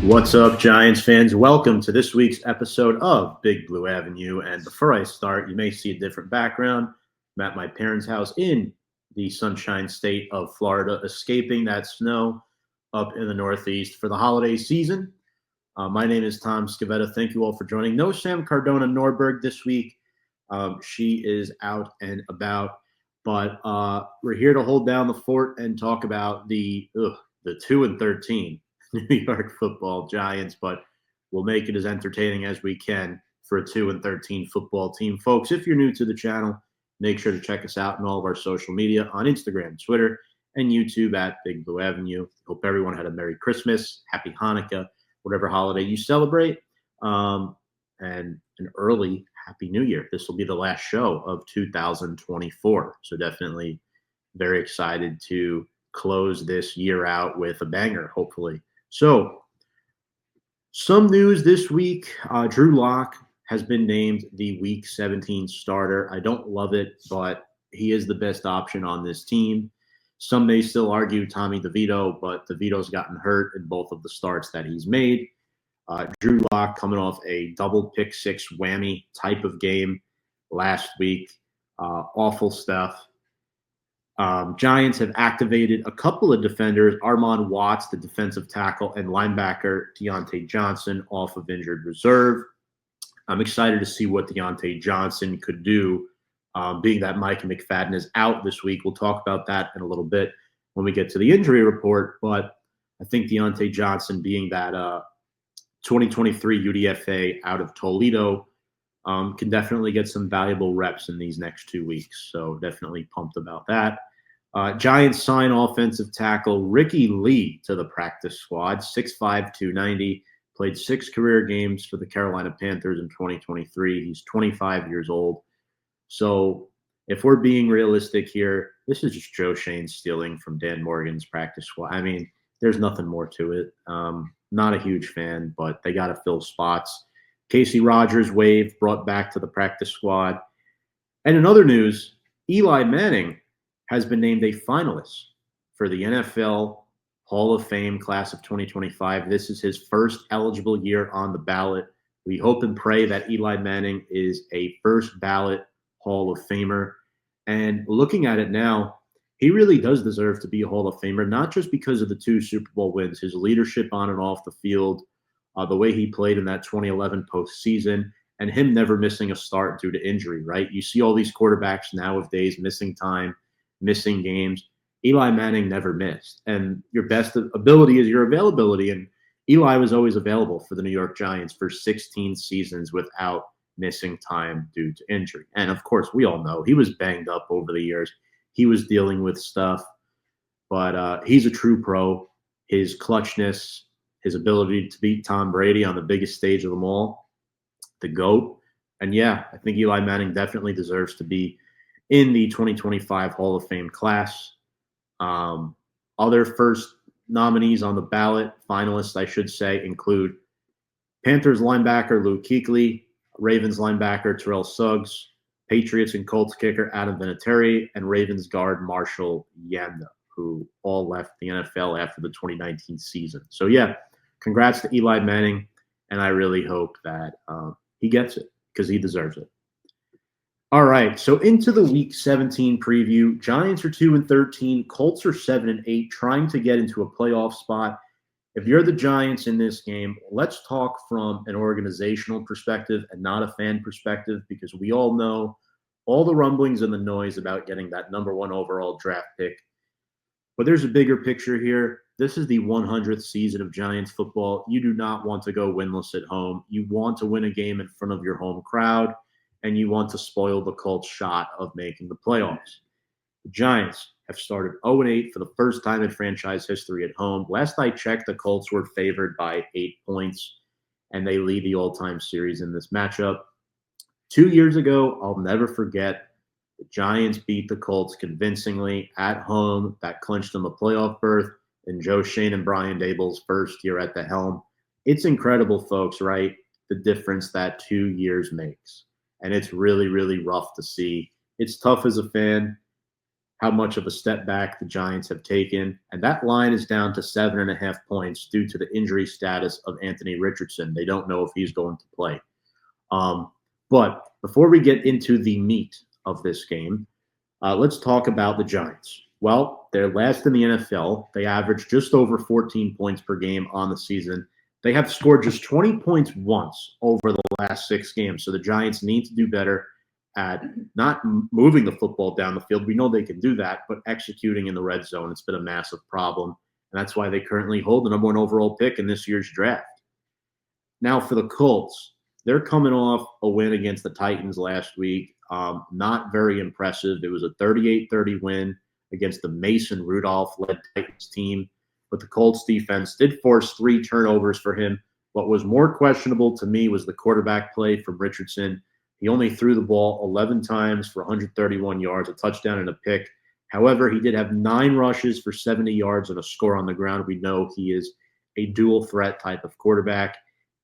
What's up, Giants fans? Welcome to this week's episode of Big Blue Avenue. And before I start, you may see a different background. I'm at my parents' house in the sunshine state of Florida, escaping that snow up in the Northeast for the holiday season. My name is Tom Scavetta. Thank you all for joining. No Sam Cardona Norberg this week. She is out and about, but we're here to hold down the fort and talk about the 2-13 New York Football Giants, but we'll make it as entertaining as we can for a 2-13 football team. Folks, if you're new to the channel, make sure to check us out on all of our social media on Instagram, Twitter, and YouTube at Big Blue Avenue. Hope everyone had a Merry Christmas, Happy Hanukkah, whatever holiday you celebrate, and an early Happy New Year. This will be the last show of 2024, so definitely very excited to close this year out with a banger, hopefully. So, some news this week. Drew Lock has been named the Week 17 starter. I don't love it, but he is the best option on this team. Some may still argue Tommy DeVito, but DeVito's gotten hurt in both of the starts that he's made. Drew Lock coming off a double pick six whammy type of game last week. Awful stuff. Giants have activated a couple of defenders, Armon Watts, the defensive tackle, and linebacker Deontay Johnson off of injured reserve. I'm excited to see what Deontay Johnson could do, being that Mike McFadden is out this week. We'll talk about that in a little bit when we get to the injury report, but I think Deontay Johnson being that 2023 UDFA out of Toledo can definitely get some valuable reps in these next 2 weeks, so definitely pumped about that. Giants sign offensive tackle Ricky Lee to the practice squad, 6'5", 290, played 6 career games for the Carolina Panthers in 2023. He's 25 years old. So if we're being realistic here, this is just Joe Shane stealing from Dan Morgan's practice squad. I mean, there's nothing more to it. Not a huge fan, but they got to fill spots. Casey Rogers waived, brought back to the practice squad. And in other news, Eli Manning has been named a finalist for the NFL Hall of Fame class of 2025. This is his first eligible year on the ballot. We hope and pray that Eli Manning is a first ballot Hall of Famer. And looking at it now, he really does deserve to be a Hall of Famer, not just because of the 2 Super Bowl wins, his leadership on and off the field, the way he played in that 2011 postseason, and him never missing a start due to injury, right? You see all these quarterbacks nowadays missing time, missing games. Eli Manning never missed. And your best ability is your availability. And Eli was always available for the New York Giants for 16 seasons without missing time due to injury. And of course, we all know he was banged up over the years. He was dealing with stuff, but he's a true pro. His clutchness, his ability to beat Tom Brady on the biggest stage of them all, the GOAT. And yeah, I think Eli Manning definitely deserves to be in the 2025 Hall of Fame class. Other first nominees on the ballot, finalists, I should say, include Panthers linebacker Luke Kuechly, Ravens linebacker Terrell Suggs, Patriots and Colts kicker Adam Vinatieri, and Ravens guard Marshall Yanda, who all left the NFL after the 2019 season. So yeah, congrats to Eli Manning, and I really hope that he gets it because he deserves it. All right, so into the Week 17 preview. Giants are 2-13, Colts are 7-8, trying to get into a playoff spot. If you're the Giants in this game, let's talk from an organizational perspective and not a fan perspective, because we all know all the rumblings and the noise about getting that number 1 overall draft pick. But there's a bigger picture here. This is the 100th season of Giants football. You do not want to go winless at home. You want to win a game in front of your home crowd, and you want to spoil the Colts' shot of making the playoffs. The Giants have started 0-8 for the first time in franchise history at home. Last I checked, the Colts were favored by 8 points, and they lead the all-time series in this matchup. 2 years ago, I'll never forget, the Giants beat the Colts convincingly at home. That clinched them a playoff berth in Joe Shane and Brian Daboll's first year at the helm. It's incredible, folks, right? The difference that 2 years makes. And it's really, really rough to see. It's tough as a fan. how much of a step back the Giants have taken. And that line is down to 7.5 points due to the injury status of Anthony Richardson. They don't know if he's going to play. But before we get into the meat of this game, let's talk about the Giants. Well, they're last in the NFL. They average just over 14 points per game on the season. They have scored just 20 points once over the last 6 games. So the Giants need to do better at not moving the football down the field. We know they can do that, but executing in the red zone, it's been a massive problem. And that's why they currently hold the number 1 overall pick in this year's draft. Now for the Colts, they're coming off a win against the Titans last week. Not very impressive. It was a 38-30 win against the Mason Rudolph-led Titans team. But the Colts defense did force 3 turnovers for him. What was more questionable to me was the quarterback play from Richardson. He only threw the ball 11 times for 131 yards, a touchdown and a pick. However, he did have 9 rushes for 70 yards and a score on the ground. We know he is a dual threat type of quarterback.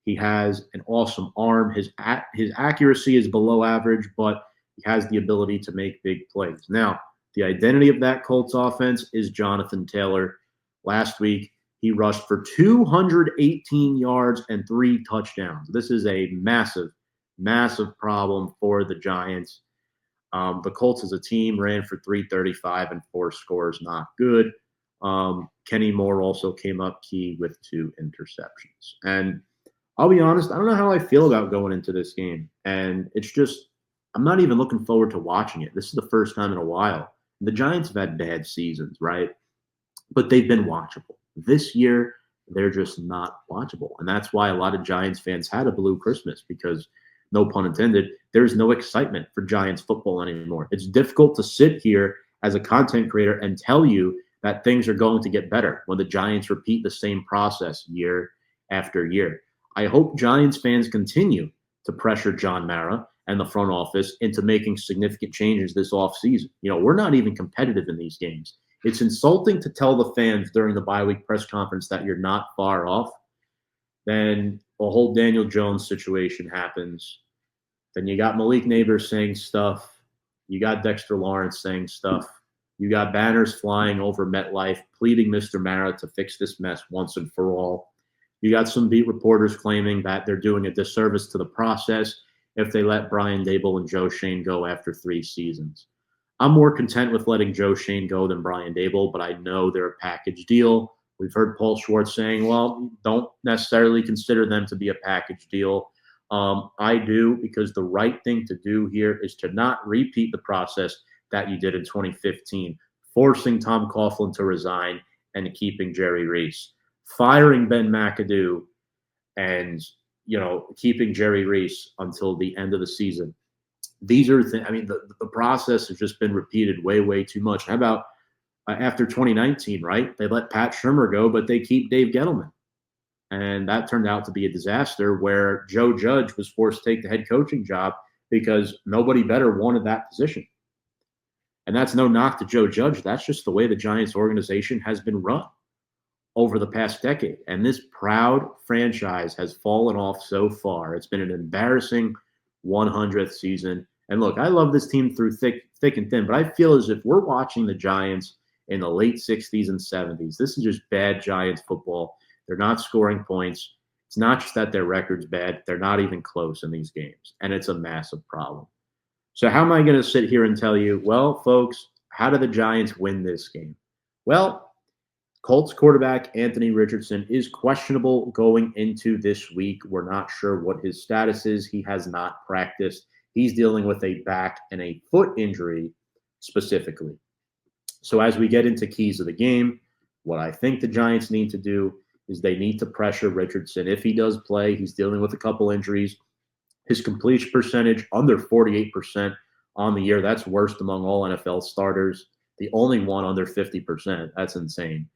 He has an awesome arm. His accuracy is below average, but he has the ability to make big plays. Now, the identity of that Colts offense is Jonathan Taylor. Last week, he rushed for 218 yards and 3 touchdowns. This is a massive, massive problem for the Giants. The Colts as a team ran for 335 and 4 scores, not good. Kenny Moore also came up key with 2 interceptions. And I'll be honest, I don't know how I feel about going into this game. And it's just, I'm not even looking forward to watching it. This is the first time in a while. The Giants have had bad seasons, right? But they've been watchable. This year, they're just not watchable. And that's why a lot of Giants fans had a blue Christmas because, no pun intended, there's no excitement for Giants football anymore. It's difficult to sit here as a content creator and tell you that things are going to get better when the Giants repeat the same process year after year. I hope Giants fans continue to pressure John Mara and the front office into making significant changes this offseason. We're not even competitive in these games. It's insulting to tell the fans during the bye week press conference that you're not far off. Then a whole Daniel Jones situation happens. Then you got Malik Neighbors saying stuff. You got Dexter Lawrence saying stuff. You got banners flying over MetLife pleading Mr. Mara to fix this mess once and for all. You got some beat reporters claiming that they're doing a disservice to the process if they let Brian Daboll and Joe Schoen go after 3 seasons. I'm more content with letting Joe Schoen go than Brian Daboll, but I know they're a package deal. We've heard Paul Schwartz saying, well, don't necessarily consider them to be a package deal. I do, because the right thing to do here is to not repeat the process that you did in 2015, forcing Tom Coughlin to resign and keeping Jerry Reese, firing Ben McAdoo and, keeping Jerry Reese until the end of the season. These are things, the process has just been repeated way, way too much. How about after 2019, right? They let Pat Shurmur go, but they keep Dave Gettleman. And that turned out to be a disaster where Joe Judge was forced to take the head coaching job because nobody better wanted that position. And that's no knock to Joe Judge. That's just the way the Giants organization has been run over the past decade. And this proud franchise has fallen off so far. It's been an embarrassing 100th season. And look, I love this team through thick and thin, but I feel as if we're watching the Giants in the late 60s and 70s. This is just bad Giants football. They're not scoring points. It's not just that their record's bad. They're not even close in these games, and it's a massive problem. So how am I going to sit here and tell you, well, folks, how do the Giants win this game? Well, Colts quarterback Anthony Richardson is questionable going into this week. We're not sure what his status is. He has not practiced. He's dealing with a back and a foot injury specifically. So as we get into keys of the game, what I think the Giants need to do is they need to pressure Richardson. If he does play, he's dealing with a couple injuries. His completion percentage under 48% on the year. That's worst among all NFL starters. The only one under 50%. That's insane.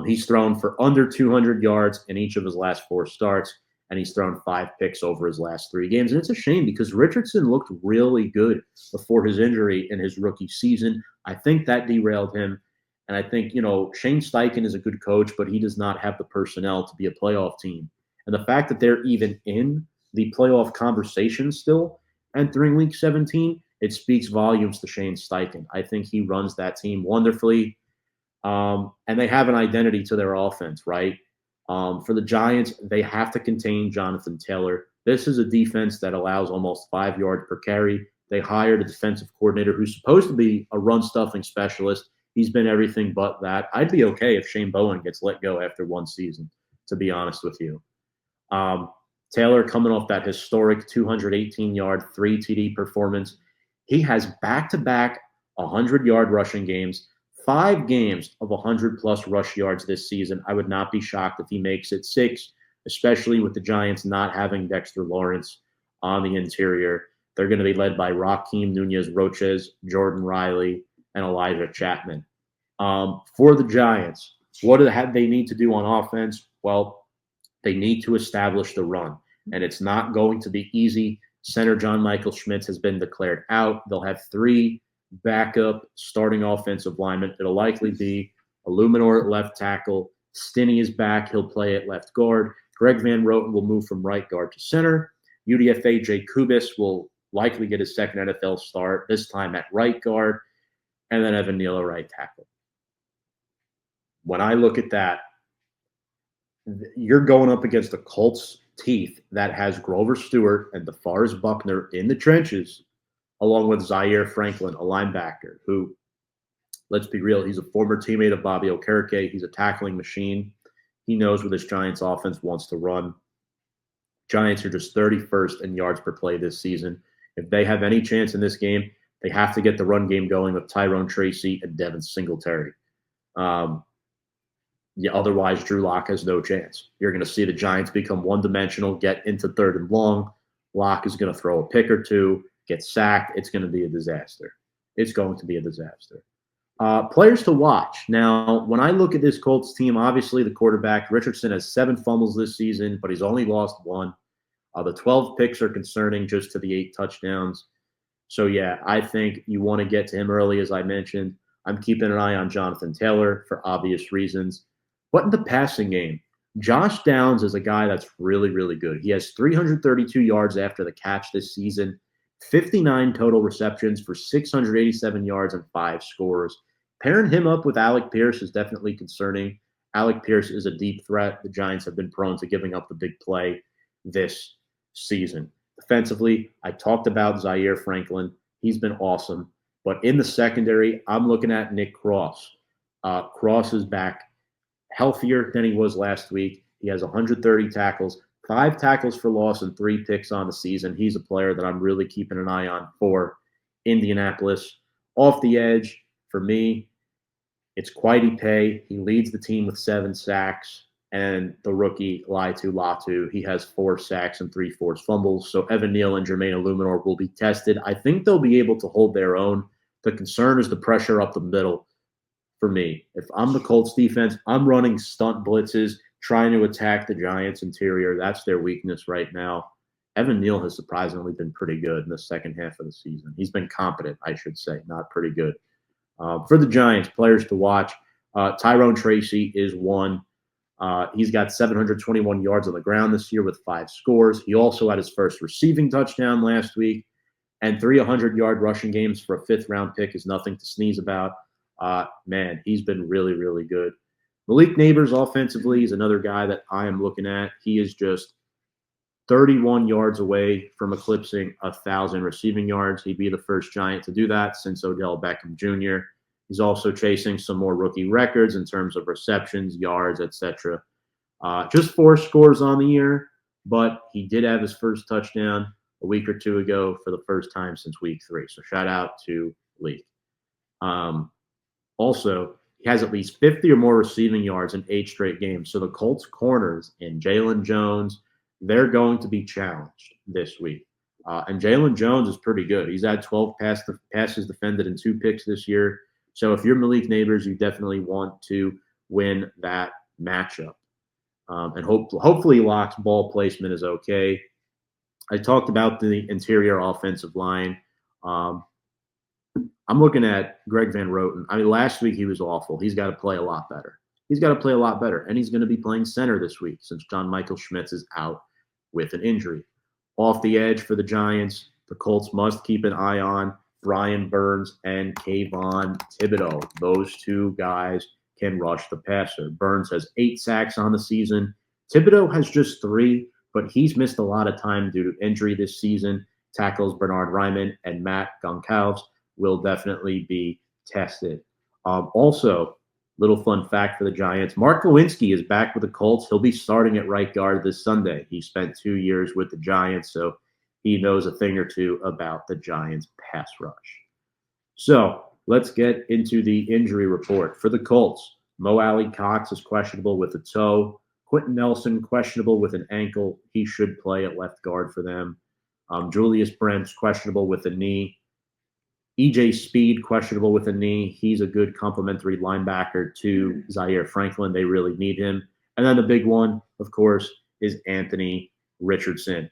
He's thrown for under 200 yards in each of his last 4 starts, and he's thrown 5 picks over his last 3 games. And it's a shame because Richardson looked really good before his injury in his rookie season. I think that derailed him. And I think, Shane Steichen is a good coach, but he does not have the personnel to be a playoff team. And the fact that they're even in the playoff conversation still entering week 17 it speaks volumes to Shane Steichen. I think he runs that team wonderfully. And they have an identity to their offense, right? For the Giants, they have to contain Jonathan Taylor. This is a defense that allows almost 5 yards per carry. They hired a defensive coordinator who's supposed to be a run-stuffing specialist. He's been everything but that. I'd be okay if Shane Bowen gets let go after one season, to be honest with you. Taylor coming off that historic 218-yard, 3 TD performance. He has back-to-back 100-yard rushing games, 5 games of 100-plus rush yards this season. I would not be shocked if he makes it 6, especially with the Giants not having Dexter Lawrence on the interior. They're going to be led by Raheem Nunez-Roches, Jordan Riley, and Elijah Chapman. For the Giants, what do they need to do on offense? Well, they need to establish the run, and it's not going to be easy. Center John Michael Schmitz has been declared out. They'll have 3 backup starting offensive linemen. It'll likely be Illuminor at left tackle. Stinney is back. He'll play at left guard. Greg Van Roten will move from right guard to center. UDFA Jay Kubis will likely get his second NFL start, this time at right guard, and then Evan Neal at right tackle. When I look at that, you're going up against the Colts teeth that has Grover Stewart and DeForest Buckner in the trenches, along with Zaire Franklin, a linebacker who, let's be real, he's a former teammate of Bobby Okereke. He's a tackling machine. He knows what this Giants offense wants to run. Giants are just 31st in yards per play this season. If they have any chance in this game, they have to get the run game going with Tyrone Tracy and Devin Singletary. Otherwise, Drew Lock has no chance. You're going to see the Giants become one-dimensional, get into 3rd and long. Lock is going to throw a pick or 2, get sacked. It's going to be a disaster. It's going to be a disaster. Players to watch. Now, when I look at this Colts team, obviously the quarterback, Richardson, has 7 fumbles this season, but he's only lost 1. The 12 picks are concerning just to the 8 touchdowns. So, yeah, I think you want to get to him early, as I mentioned. I'm keeping an eye on Jonathan Taylor for obvious reasons. But in the passing game, Josh Downs is a guy that's really, really good. He has 332 yards after the catch this season, 59 total receptions for 687 yards and 5 scores. Pairing him up with Alec Pierce is definitely concerning. Alec Pierce is a deep threat. The Giants have been prone to giving up the big play this season. Defensively, I talked about Zaire Franklin. He's been awesome. But in the secondary, I'm looking at Nick Cross. Cross is back healthier than he was last week. He has 130 tackles, 5 tackles for loss, and 3 picks on the season. He's a player that I'm really keeping an eye on for Indianapolis. Off the edge, for me, it's Kwity Paye. He leads the team with 7 sacks. And the rookie, Laitu Latu, he has 4 sacks and 3 forced fumbles. So Evan Neal and Jermaine Illuminor will be tested. I think they'll be able to hold their own. The concern is the pressure up the middle for me. If I'm the Colts defense, I'm running stunt blitzes, trying to attack the Giants interior. That's their weakness right now. Evan Neal has surprisingly been pretty good in the second half of the season. He's been competent, I should say, not pretty good. For the Giants, players to watch, Tyrone Tracy is one. He's got 721 yards on the ground this year with 5 scores. He also had his first receiving touchdown last week, and 3 100-yard rushing games for a 5th-round pick is nothing to sneeze about. Man, he's been really, really good. Malik Neighbors offensively is another guy that I am looking at. He is just 31 yards away from eclipsing 1,000 receiving yards. He'd be the first Giant to do that since Odell Beckham Jr. He's also chasing some more rookie records in terms of receptions, yards, etc. Just 4 scores on the year, but he did have his first touchdown a week or 2 ago for the first time since week 3. So shout out to Lee. Also, he has at least 50 or more receiving yards in 8 straight games. So the Colts corners and Jalen Jones, they're going to be challenged this week. And Jalen Jones is pretty good. He's had 12 passes defended and 2 picks this year. So if you're Malik Neighbors, you definitely want to win that matchup. And hopefully Locke's ball placement is okay. I talked about the interior offensive line. I'm looking at Greg Van Roten. I mean, last week he was awful. He's got to play a lot better. And he's going to be playing center this week since John Michael Schmitz is out with an injury. Off the edge for the Giants, the Colts must keep an eye on Brian Burns and Kayvon Thibodeau. Those two guys can rush the passer. Burns has 8 sacks on the season. Thibodeau has just 3, but he's missed a lot of time due to injury this season. Tackles Bernard Ryman and Matt Goncalves will definitely be tested. Also, little fun fact for the Giants, Mark Lewinsky is back with the Colts. He'll be starting at right guard this Sunday. He spent 2 years with the Giants, so he knows a thing or two about the Giants' pass rush. So let's get into the injury report. For the Colts, Mo Alley Cox is questionable with a toe. Quentin Nelson questionable with an ankle. He should play at left guard for them. Julius Brent's questionable with a knee. EJ Speed questionable with a knee. He's a good complementary linebacker to Zaire Franklin. They really need him. And then the big one, of course, is Anthony Richardson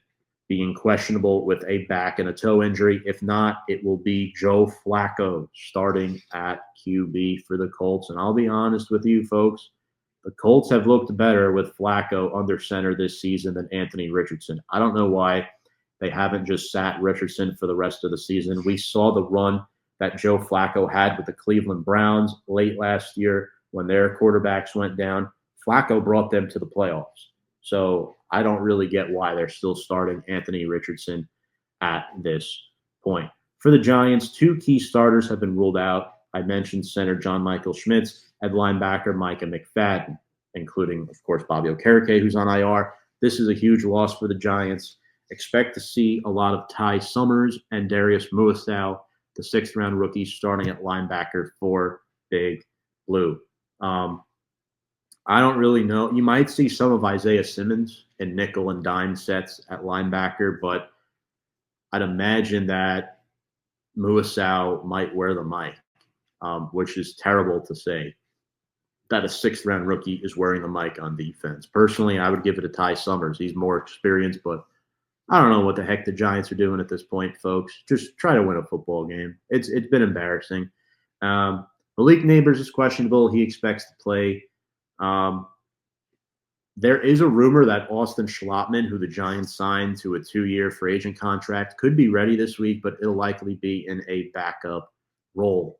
being questionable with a back and a toe injury. If not, it will be Joe Flacco starting at QB for the Colts. And I'll be honest with you, folks, the Colts have looked better with Flacco under center this season than Anthony Richardson. I don't know why they haven't just sat Richardson for the rest of the season. We saw the run that Joe Flacco had with the Cleveland Browns late last year when their quarterbacks went down. Flacco brought them to the playoffs. So I don't really get why they're still starting Anthony Richardson at this point. For the Giants, 2 key starters have been ruled out. I mentioned center John Michael Schmitz and linebacker Micah McFadden, including, of course, Bobby Okereke, who's on IR. This is a huge loss for the Giants. Expect to see a lot of Ty Summers and Darius Muasau, the 6th-round rookies, starting at linebacker for Big Blue. I don't really know. You might see some of Isaiah Simmons in nickel and dime sets at linebacker, but I'd imagine that Muasau might wear the mic, which is terrible to say that a 6th-round rookie is wearing the mic on defense. Personally, I would give it to Ty Summers. He's more experienced, but I don't know what the heck the Giants are doing at this point, folks. Just try to win a football game. It's been embarrassing. Malik Neighbors is questionable. He expects to play. There is a rumor that Austin Schlottman, who the Giants signed to a 2-year free agent contract, could be ready this week, but it'll likely be in a backup role.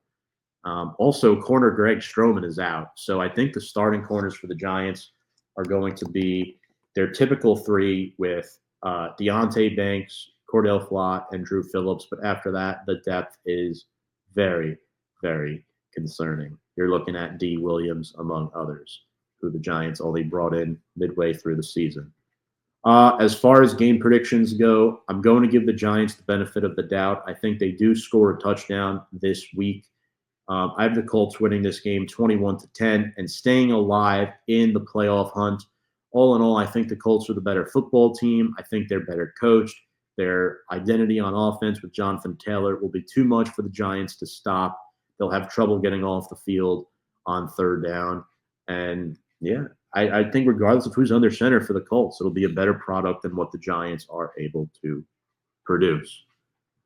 Also, corner Greg Stroman is out. So I think the starting corners for the Giants are going to be their typical 3 with Deontay Banks, Cordell Flott, and Drew Phillips. But after that, the depth is very, very concerning. You're looking at D. Williams, among others, who the Giants only brought in midway through the season. As far as game predictions go, I'm going to give the Giants the benefit of the doubt. I think they do score a touchdown this week. I have the Colts winning this game 21-10 and staying alive in the playoff hunt. All in all, I think the Colts are the better football team. I think they're better coached. Their identity on offense with Jonathan Taylor will be too much for the Giants to stop. They'll have trouble getting off the field on 3rd down. And, yeah, I think regardless of who's under center for the Colts, it'll be a better product than what the Giants are able to produce.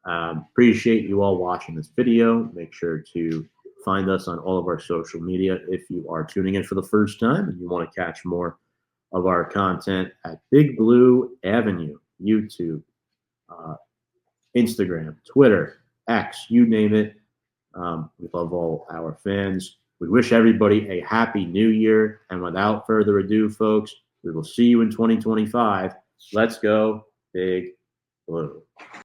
Appreciate you all watching this video. Make sure to find us on all of our social media if you are tuning in for the first time and you want to catch more of our content at Big Blue Avenue, YouTube, Instagram, Twitter, X, you name it. We love all our fans. We wish everybody a happy new year. And without further ado, folks, we will see you in 2025. Let's go Big Blue.